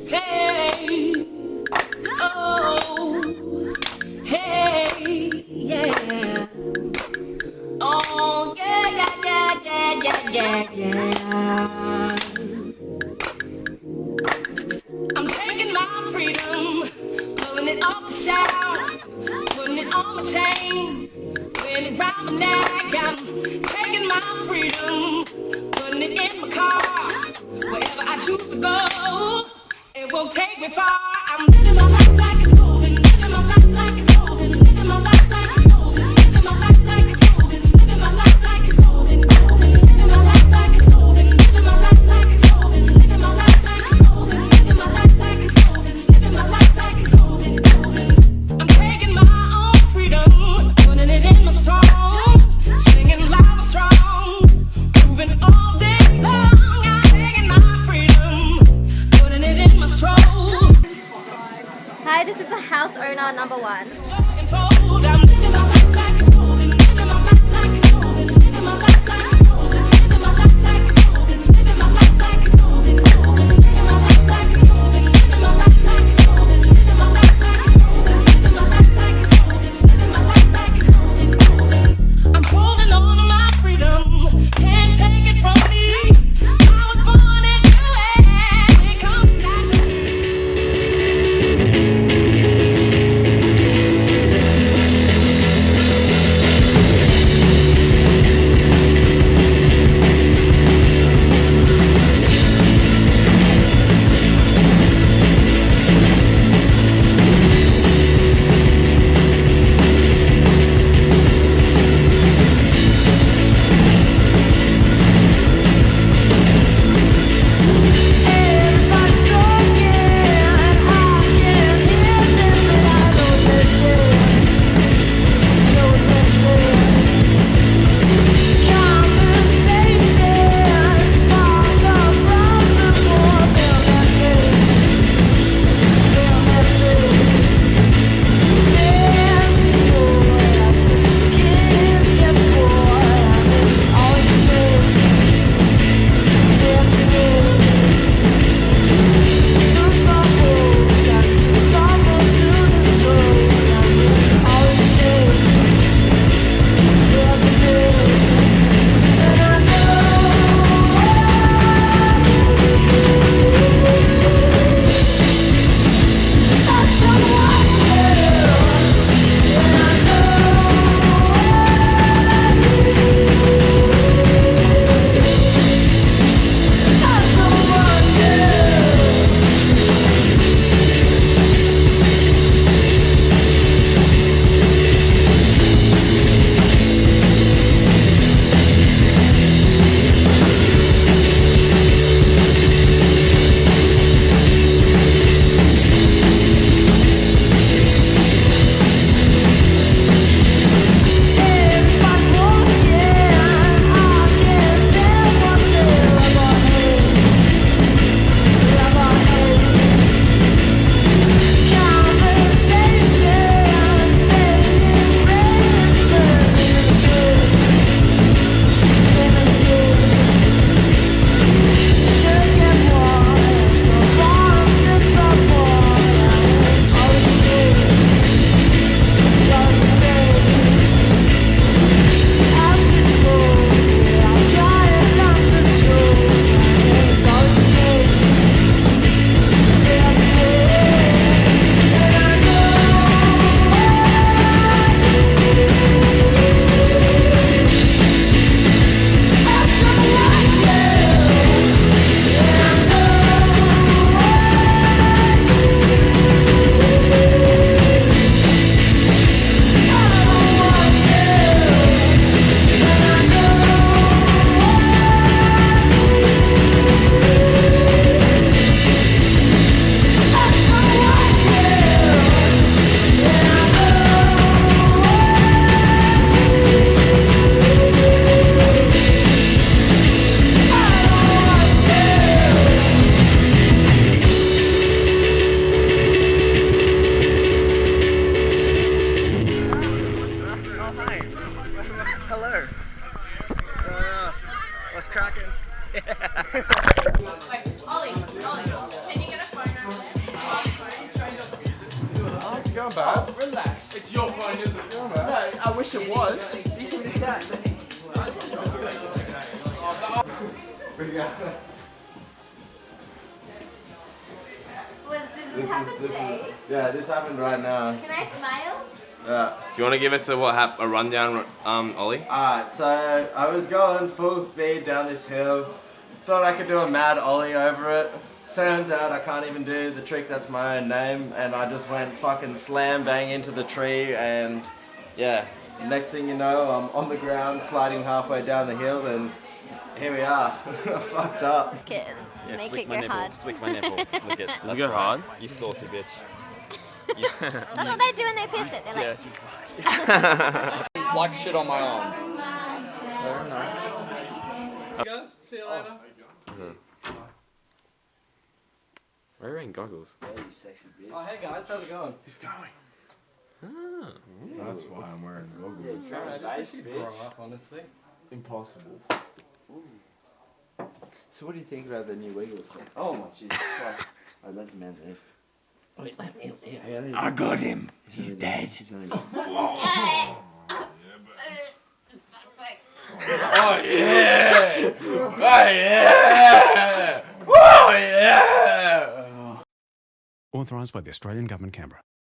Hey, oh, hey, yeah. Oh, yeah. I'm taking my freedom, pulling it off the shelf, putting it on my chain, wearing it round my neck. I'm taking my freedom, putting it in my car, wherever I choose to go. It won't take me far. I'm living my life like it's golden, living my life like it's golden, living my life like it's golden, living my life like it's golden, living my life like it's golden, living my life like it's golden, living my life like it's golden, living my life like it's golden, living my life like it's golden, living my life like it's golden. I'm taking my own freedom, putting it in my song, singing loud and strong, moving all day long. I'm taking my freedom, putting it in my soul. Hi, this is the house owner number 1. I'm holding on to my freedom, can't take it from me. I was born into it, it comes naturally. relax. It's your phone, isn't it? No, I wish it was. You can just Was this happen today? Yeah, this happened right now. Can I smile? Yeah. Do you want to give us a rundown, Ollie? Alright, so I was going full speed down this hill. Thought I could do a mad ollie over it. Turns out I can't even do the trick that's my own name, and I just went fucking slam bang into the tree, and yeah. Next thing you know, I'm on the ground sliding halfway down the hill, and here we are. Fucked up. Okay, make Flick it my go nipple. hard. Flick my nipple. Flick it. Does it go hard? You saucy bitch. That's what they do when they piss it. They're like, Like shit on my arm. Guys, see you later. Why are you wearing goggles? Oh, hey guys, how's it going? He's going. That's why I'm wearing goggles. I just wish you'd grow up, honestly. Impossible. So what do you think about the new Wiggles song? Oh my Jesus Christ. I let him out there. I got him. He's dead. Oh yeah! Oh yeah! Oh yeah! Authorised by the Australian Government, Canberra.